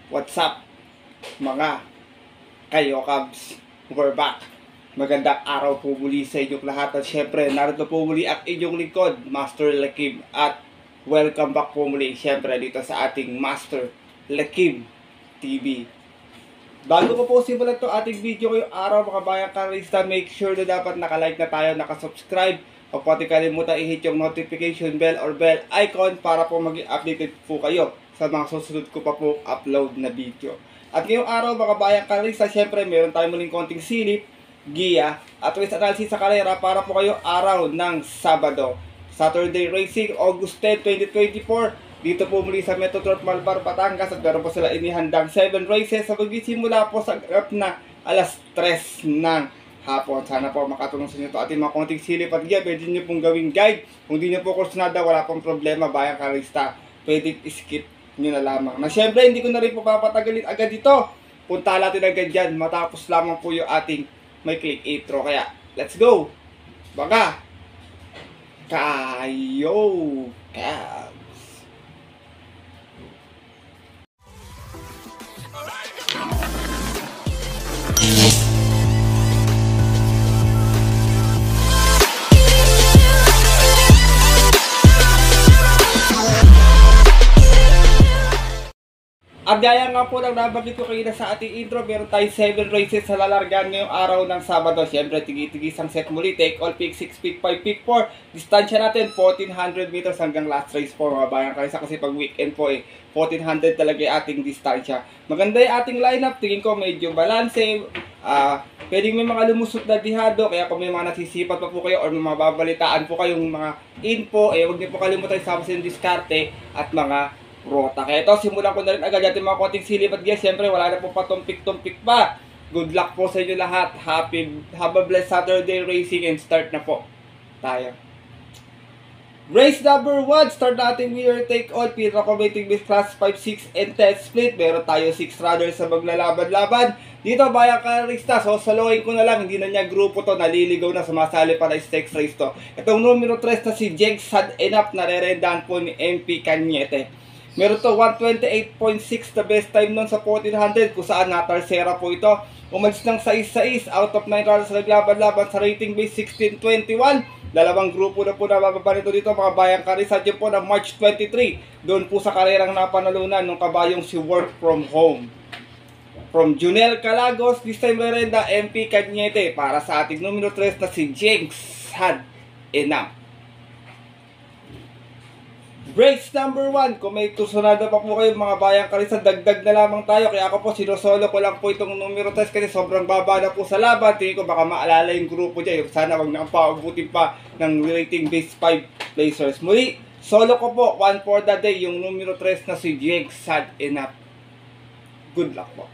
What's up, mga kayo Cubs? We're back. Magandang araw po muli sa inyong lahat. At syempre, narito po muli ang inyong lingkod, Master Lakim. At welcome back po muli, syempre, dito sa ating Master Lakim TV. Bago po simulan ito ating video ngayong araw, mga bayang karista, make sure na dapat nakalike na tayo, nakasubscribe. Huwag po natin kalimutan i-hit yung notification bell or bell icon para po maging updated po kayo sa mga susunod ko pa po upload na video. At ngayong araw, mga bayang karista, syempre meron tayo muling konting silip, giya, at race analysis sa karera para po kayo araw ng Sabado. Saturday Racing, August 10, 2024. Dito po muli sa Metro North Malbar, Batangas, at meron po sila inihandang 7 races sa magsisimula po sa grap na alas 3 ng hapon. Sana po makatulong sa inyo ito ating mga konting silip at giya. Pwede nyo pong gawing guide. Kung di nyo po kursunada, wala pong problema, bayang karista. Pwede skip nyo na lamang. Na syempre, hindi ko na rin po papatagalin agad ito. Punta natin agad dyan. Matapos lamang po yung ating may click intro. Kaya, let's go! Baga! Kayo! Cubs! At gaya nga po lang nabanggit ko kanina sa ating intro, meron tayong 7 races sa lalargan ngayong araw ng Sabado. Siyempre, tigi-tigis ang set muli. Take all, pick 6, pick 5, pick 4. Distansya natin, 1400 meters hanggang last race po, mga bayang karisa. Kasi pag weekend po 1400 talaga yung ating distansya. Maganda yung ating lineup. Tingin ko medyo balanse. Pwedeng may mga lumusot na dihado. Kaya kung may mga nasisipat pa po kayo or may mga babalitaan po kayong mga info, huwag niyo po kalimutan isama sa yung diskarte at mga rota. Kaya ito, simulan ko na rin agad natin mga konting silip at guys. Siyempre, wala na po patumpik-tumpik pa. Good luck po sa inyo lahat. Have a blessed Saturday racing and start na po tayo. Race number 1. Start natin winner take all. Pinaka-combating with class 5, 6, and 10 split. Meron tayo 6 runners sa maglalaban-laban. Dito, bayang karista. So, saloin ko na lang. Hindi na niya grupo to. Naliligaw na. Sumasali para stakes race to. Itong numero 3 na si Jenks had enough na re-rendahan po ni MP Cañete. Meron to 128.6 the best time nun sa 1400 kung saan na-tarsera po ito. Umalis ng 6-6 out of 9 runners sa naglaban-laban sa rating base 1621. Dalawang grupo na po na bababa nito dito mga bayang karisa dyan po ng March 23. Doon po sa karerang napanalunan ng kabayong si Work From Home. From Junel Calagos, this time lerenda MP Cañete para sa ating numero 3 na si Jenks had enough. Race number 1, kung may tusunada pa po kayo mga bayang karisa, dagdag na lamang tayo. Kaya ako po sinusolo ko lang po itong numero 3 kasi sobrang baba na po sa laban. Tingin ko baka maalala yung grupo dyan. Sana wag nakapaubutin pa ng rating base 5 placers. Muli, solo ko po, 1 for the day, yung numero 3 na si Jenks had enough. Good luck po.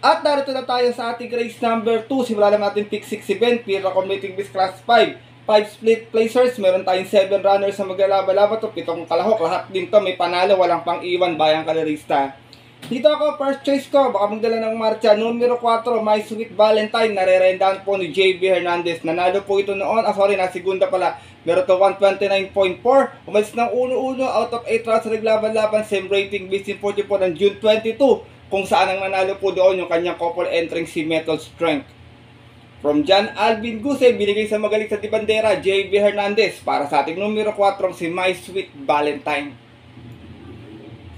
At narito na tayo sa ating race number 2. Simulan lang natin pick 6 event, pinaka-combating base class 5. 5 split placers, meron tayong 7 runners sa maglalaban-laban to, 7 kalahok, lahat din to may panalo, walang pang-iwan, bayang kalerista. Dito ako, first choice ko, baka magdala ng marcha, numero 4, My Sweet Valentine, nare-rendahan po ni JB Hernandez. Nanalo po ito noon, na segunda pala, meron to 129.4, umalis ng 1-1 out of 8 rounds sa naglaban-laban, same rating, based po ng June 22, kung saan ang nanalo po doon yung kanyang couple entering si Metal Strength. From John Alvin Guse, binigay sa magaling sa Tibandera, JB Hernandez, para sa ating numero 4, si My Sweet Valentine.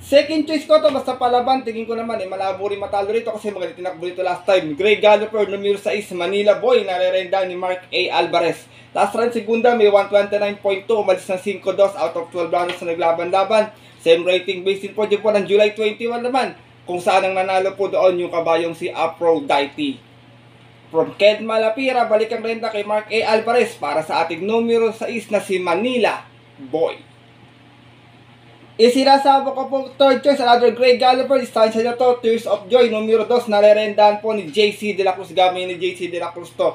Second choice ko to, basta palaban, tingin ko naman, malabo rin matalo rito kasi magaling tinakbo dito last time. Grey Galloper, numero 6, Manila Boy, nare-renda ni Mark A. Alvarez. Last round, segunda, may 129.2, umalis ng 5-2 out of 12 rounds na naglaban-laban. Same rating based in po ng July 21 naman, kung saan ang nanalo po doon yung kabayong si Aphrodite. From Ken Malapira, balik ang renta kay Mark A. Alvarez para sa ating numero 6 na si Manila Boy. Isinasama ko po third choice, another Grey Galloper, distansya na to, Tears of Joy, numero 2, nare-rendahan po ni JC De La Cruz, gamit ni JC De La Cruz to.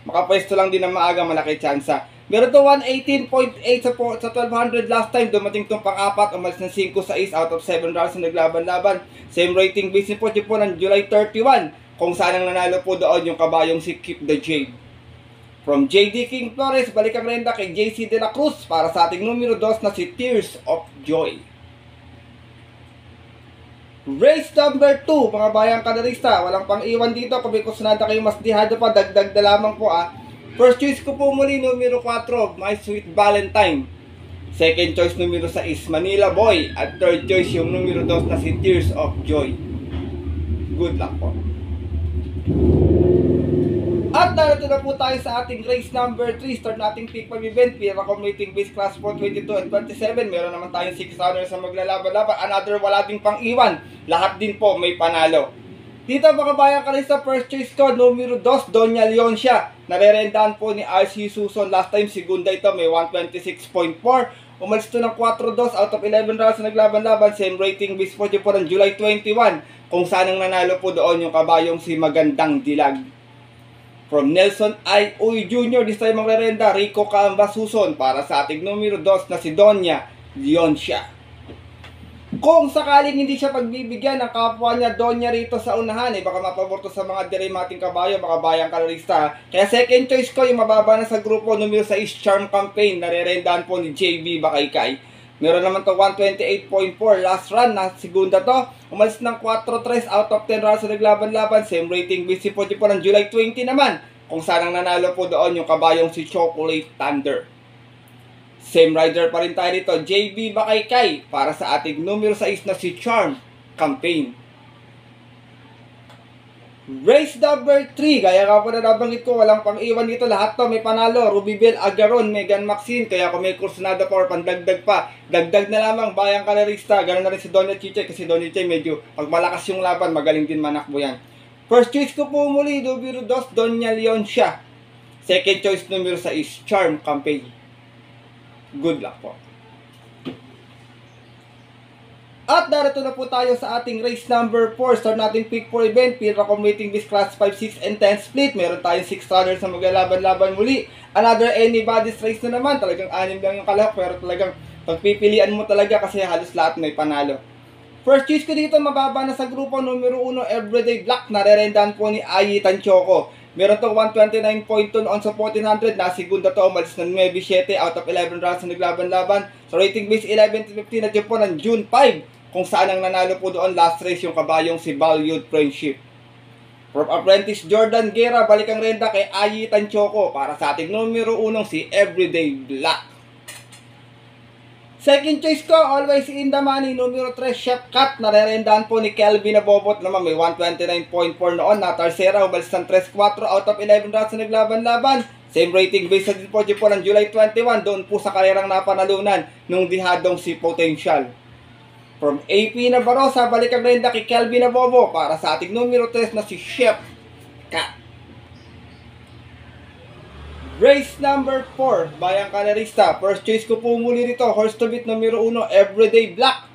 Makapwesto lang din ng maaga, malaki tsansa. Meron to 118.8 sa 1200 last time, dumating itong pang-apat, umalis ng 5-6 out of 7 rounds na naglaban-laban. Same rating base po ng July 31. Kung saan ang nanalo po doon yung kabayong si Keep the Jade. From JD King Flores, balik ang renda kay JC De La Cruz para sa ating numero 2 na si Tears of Joy. Race number 2, mga bayang kadarista. Walang pang iwan dito. Kung may kusunada kayo mas dihado pa, dagdag na lamang po First choice ko po muli, numero 4, My Sweet Valentine. Second choice, numero 6, Manila Boy. At third choice, yung numero 2 na si Tears of Joy. Good luck po. At narito na po tayo sa ating race number 3. Start nating pick 5 event. Pira accumulating base class for 22 and 27. Meron naman tayong 6 runners sa maglalaban-laban. Another wala ding pang iwan. Lahat din po may panalo. Dito mga bayan kalista, first choice ko, numero 2, Doña Leoncia. Narerendahan po ni RC Suson. Last time, segunda ito, may 126.4. Umalis ito ng 4-2 out of 11 rounds na naglaban-laban. Same rating base po ng July 21. Kung saan ang nanalo po doon yung kabayong si Magandang Dilag. From Nelson I. Uy Jr., this time ang rerenda, Rico Camba Suson para sa ating numero 2 na si Doña Leoncia. Kung sakaling hindi siya pagbibigyan ng kapwa niya Doña rito sa unahan, baka mapaborto sa mga diremating kabayo, mga bayang kalorista. Kaya second choice ko, yung mababa na sa grupo, numero 6, Charm Campaign, narerendahan po ni JB Bakaykay. Meron naman to 128.4, last run na segunda to. Umalis ng 4-3 out of 10 rounds sa naglaban-laban. Same rating busy po ng July 20 naman. Kung saan ang nanalo po doon yung kabayong si Chocolate Thunder. Same rider pa rin tayo dito, JB Bakaykay para sa ating numero 6 na si Charm Campaign. Race number 3, gaya nga po na nabanggit ko, walang pang iwan dito, lahat to may panalo. Rubibel Agaron, Megan Maxine, kaya kung may kursunada pa or pandagdag pa, dagdag na lamang bayang kalerista. Ganoon na rin si Doña Chiche, kasi Doña Chiche medyo pag malakas yung laban, magaling din manakbo yan. First choice ko po muli, numero 2, Doña Leoncia. Second choice, numero 6, Charm Campaign. Good luck po. At narito na po tayo sa ating race number 4. Start natin pick 4 event. Pira accumulating this class 5, 6, and 10 split. Meron tayong 6 runners na maglalaban-laban muli. Another anybody's race na naman. Talagang 6 lang yung kalahok. Pero talagang pagpipilian mo talaga kasi halos lahat may panalo. First choice ko dito, mababa na sa grupo, numero 1, Everyday Black. Narerendahan po ni Ayi Tanchoco. Meron to 129.2 on sa 1400. Na segunda to, umalis ng 9-7 out of 11 rounds na naglaban-laban. So rating base 11-15 na dyan po ng June 5. Kung saan ang nanalo po doon last race yung kabayong si Valued Friendship. From Apprentice Jordan Guerra, balik ang renda kay Ayi Tanchoco para sa ating numero 1 si Everyday Black. Second choice ko, always in the money, numero 3, Chef Cat. Narerendahan po ni Kelvin Abobot naman, may 129.4 noon. Na Tarsera, umalis ng 3-4 out of 11 rounds na naglaban-laban. Same rating base sa po ng July 21, doon po sa karerang napanalunan nung dihadong si Potential. From AP Nabarosa, balik ang renda kay Kelvin Abobo para sa ating numero 3 na si Chef Cat. Race number 4, bayang kalerista. First choice ko po muli rito, horse to beat numero 1, Everyday Black.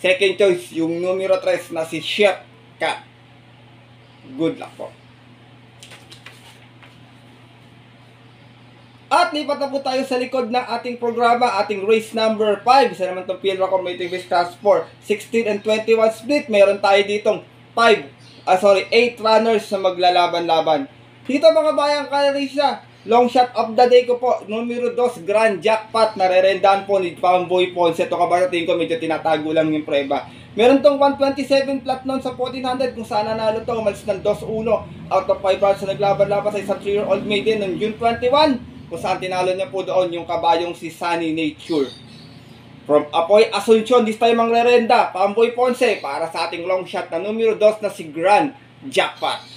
Second choice, yung numero 3 na si Chef Cat. Good luck po. At lipat na po tayo sa likod ng ating programa, ating race number 5. Isa naman itong PLRA Community Base Class 4, 16 and 21 split. Meron tayo ditong 8 runners na maglalaban-laban. Dito mga bayang kalerista, long shot of the day ko po, numero 2, Grand Jackpot. Narerendahan po ni Pamboy Ponce. Ito kabarating ko, medyo tinatago lang yung preba. Meron tong 127 flat noon sa 1400 kung saan nanalo to. Umalis ng 2-1 out of 5 rounds na naglaban-laban sa isang 3-year-old maiden noong June 21. Kung saan tinalo niya po doon yung kabayong si Sunny Nature. From Apoy Asuncion, this time ang rerenda, Pamboy Ponce para sa ating long shot na numero 2 na si Grand Jackpot.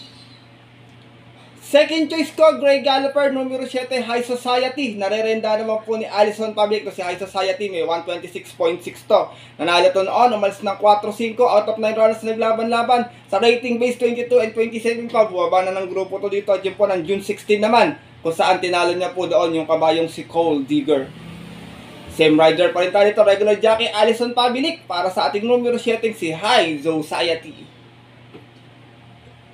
Second choice ko, Grey Galloper, numero 7, High Society. Narerenda naman po ni Allison Public si High Society, may 126.6 to. Nanalo to noon, umalis ng 4-5 out of 9 rounds na naglaban-laban. Sa rating base 22 and 27 pa, buwaba na ng grupo to dito. Diyan po ng June 16 naman, kung saan tinalo niya po doon yung kabayong si Cole Digger. Same rider pa rin tayo dito, regular jockey Allison Pabilik para sa ating numero 7 si High Society.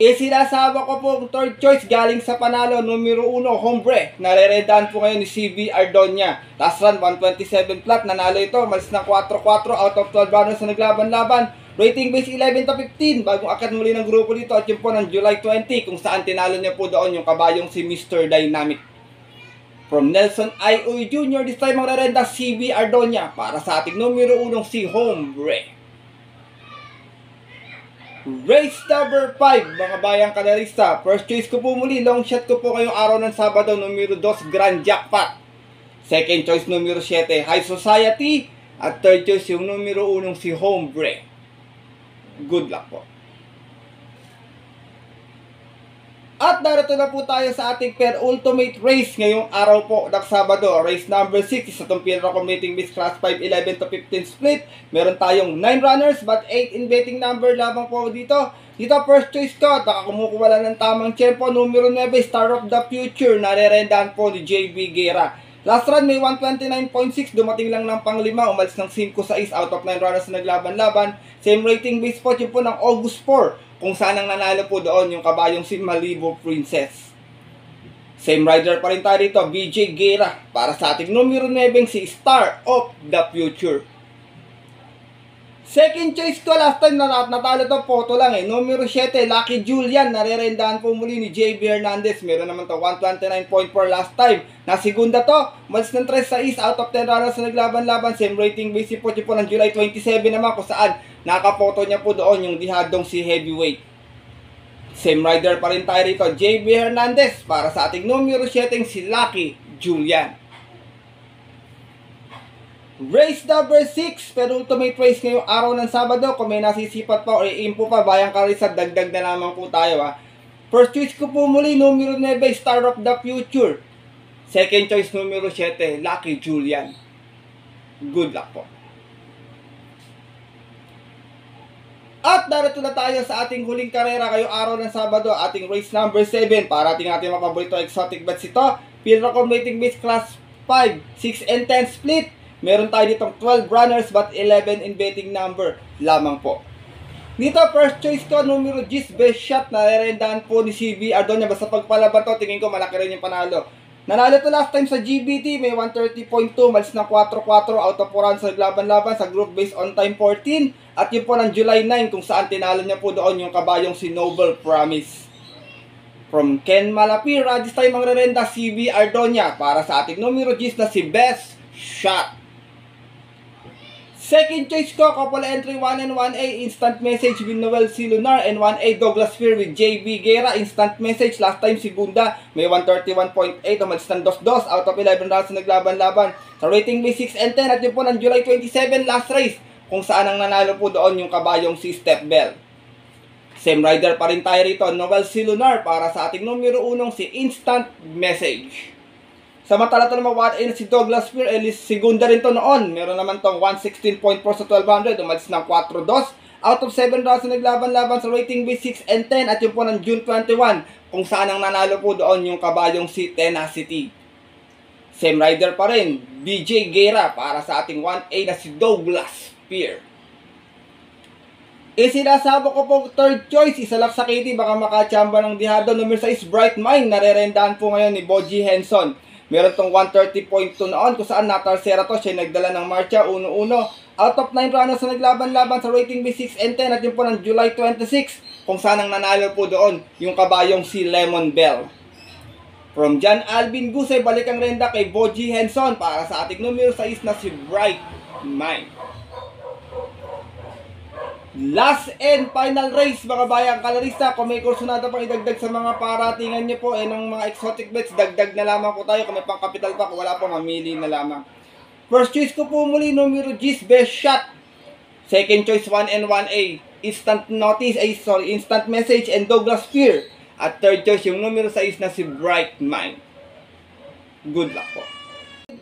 Sinasawa ko po third choice galing sa panalo, numero 1, Hombre. Narerendahan po ngayon ni CB Ardonia. Last run, 127 flat, nanalo ito. Malis ng 4-4 out of 12 runners na naglaban-laban. Rating base 11-15, bagong akit muli ng grupo dito at yun po ng July 20, kung saan tinalo niya po doon yung kabayong si Mr. Dynamic. From Nelson I. Uy Jr., this time ang rerenda CB Ardonia para sa ating numero 1 si Hombre. Race number 5, mga bayang kalarista. First choice ko po muli, long shot ko po ngayong araw ng Sabado, numero 2, Grand Jackpot. Second choice, numero 7, High Society. At third choice, yung numero 1, si Hombre. Good luck po. At narito na po tayo sa ating ultimate race ngayong araw po ng Sabado. Race number 6 is itong pinaka-competing base class 5, 11 to 15 split. Meron tayong 9 runners but 8 in betting number lamang po dito. Dito first choice ko, nakakumukuha lang ng tamang tempo. Numero 9, Star of the Future. Nare-rendahan po ni JB Guerra. Last run may 129.6, dumating lang ng pang-5, umalis ng 5-6 out of 9 runners na naglaban-laban. Same rating base po yun po ng August 4. Kung saan ang nanalo po doon yung kabayong si Malibu Princess. Same rider pa rin tayo dito, BJ Guerra. Para sa ating numero 9, si Star of the Future. Second choice ko, last time natalo to, photo lang eh. Numero 7, Lucky Julian. Nare-rendahan po muli ni JB Hernandez. Meron naman to 129.4 last time. Nasigunda to, malis ng 3-6 out of 10 runners na naglaban-laban. Same rating base po ng July 27 naman, kung saan nakapoto niya po doon yung dihadong si Heavyweight. Same rider pa rin tayo rito, JB Hernandez. Para sa ating numero 7, si Lucky Julian. Race number 6, pero ultimate race ngayong araw ng Sabado. Kung may nasisipat pa o i-info pa, bayang karisa, dagdag na naman po tayo ha. First choice ko po muli, numero 9, Star of the Future. Second choice, numero 7, Lucky Julian. Good luck po. At narito na tayo sa ating huling karera ngayong araw ng Sabado, ating race number 7. Para ating mga paborito exotic bets ito, Pilra Combating Base Class 5, 6 and 10 split. Meron tayo ditong 12 runners but 11 in betting number lamang po. Dito first choice ko, numero 10, Best Shot. Nare-rendahan po ni CB Ardonia. Basta pagpalaban to, tingin ko malaki rin yung panalo. Nanalo to last time sa GBT, may 130.2, malis na 4-4 out of 4 runs sa laban-laban sa group base on time 14. At yun po ng July 9 kung saan tinalo niya po doon yung kabayong si Noble Promise. From Ken Malapira, this time ang re-renda CB Ardonia para sa ating numero 10 na si Best Shot. Second choice ko, couple entry 1 and 1A, instant message with Noel C. Lunar, and 1A Douglas Fear with JB Guerra, instant message. Last time si Gunda, may 131.8, umalis ng 2-2 out of 11 rounds na naglaban-laban. Sa rating may 6 and 10, at yun po ng July 27, last race, kung saan ang nanalo po doon yung kabayong si Step Bell. Same rider pa rin tayo rito, Noel C. Lunar, para sa ating numero 1, si instant message. Samantala ito naman 1A na si Douglas Fear, segunda rin to noon. Meron naman tong 116.4 sa 1200, umalis ng 4-2 out of 7 rounds na naglaban-laban sa rating base 6 and 10, at yun po ng June 21 kung saan ang nanalo po doon yung kabayong si Tenacity. Same rider pa rin, BJ Guerra, para sa ating 1A na si Douglas Fear. Isinasabo ko po third choice, isa lang sa Katie, baka makachamba ng dihado. Number 6, Bright Mind, nare-rendahan po ngayon ni Boji Henson. Meron tong 130.2 noon kung saan natarsera to, siya nagdala ng marcha 1-1 out of 9 runners na naglaban-laban sa rating B6 and 10, at yun po ng July 26 kung saan ang nanalo po doon yung kabayong si Lemon Bell. From John Alvin Gusay, balik ang renda kay Boji Henson para sa ating numero 6 na si Bright Mind. Last and final race, mga bayang kalarista. Kung may kursunada pang idagdag sa mga paratingan nyo po ng mga exotic bets, dagdag na lamang po tayo. Kung may pang capital pa, kung wala po, mamili na lamang. First choice ko po muli, numero 10, Best Shot. Second choice, 1 and 1A, instant message and Douglas Fear. At third choice, yung numero 6 na si Bright Mind. Good luck po.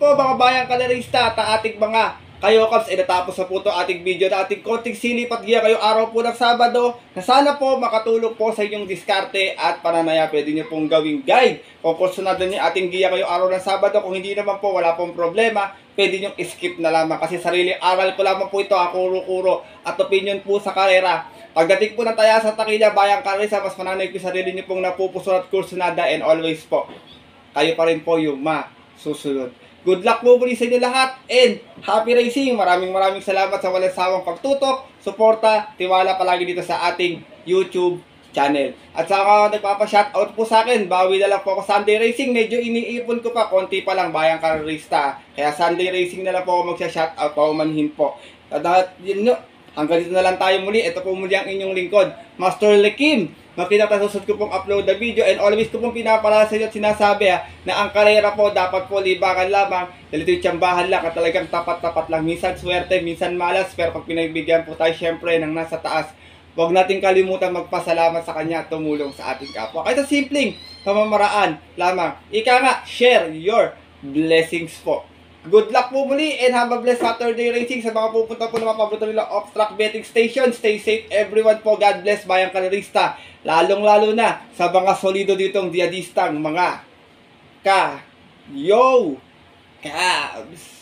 Po mga bayang kalarista at ating mga kayo Cubs, natapos na po ito ating video na ating konting silip at giya kayo araw po ng Sabado, na sana po makatulong po sa inyong diskarte at pananaya. Pwede nyo pong gawing guide kung kursunado nyo ating giya kayo araw ng Sabado. Kung hindi naman po, wala pong problema, pwede nyo skip na lamang kasi sarili aral ko lamang po ito, kuro-kuro at opinion po sa karera. Pagdating po ng taya sa takilya, bayang karera, mas mananay po sarili nyo pong napupuso at kursunada, and always po, kayo pa rin po yung masusunod. Good luck po muli sa inyo lahat and happy racing! Maraming salamat sa walang sawang pagtutok, suporta, tiwala palagi dito sa ating YouTube channel. At sa mga nagpapa-shoutout po sa akin, bawi na lang po ako Sunday Racing. Medyo iniipon ko pa, konti pa lang bayang karerista. Kaya Sunday Racing na lang po ako magsha-shoutout, paumanhin po. At yun nyo, Hanggang dito na lang tayo muli. Ito po muli ang inyong lingkod, Master Lekim. Makita tayo susunod ko pong upload na video, and always ko pong pinapala sa inyo at sinasabi na ang karera po dapat po libangan lamang. Dahil ito'y tsambahan lang at talagang tapat-tapat lang. Minsan swerte, minsan malas, pero pag pinagbigyan po tayo syempre ng nasa taas, huwag natin kalimutan magpasalamat sa kanya at tumulong sa ating kapwa. Kahit sa simpleng pamamaraan lamang. Ika nga, share your blessings po. Good luck po muli and have a blessed Saturday racing sa mga pupunta po na mga paborito nila off-track betting station. Stay safe everyone po. God bless bayang karerista. Lalong-lalo na sa mga solido ditong diadistang mga Cabs.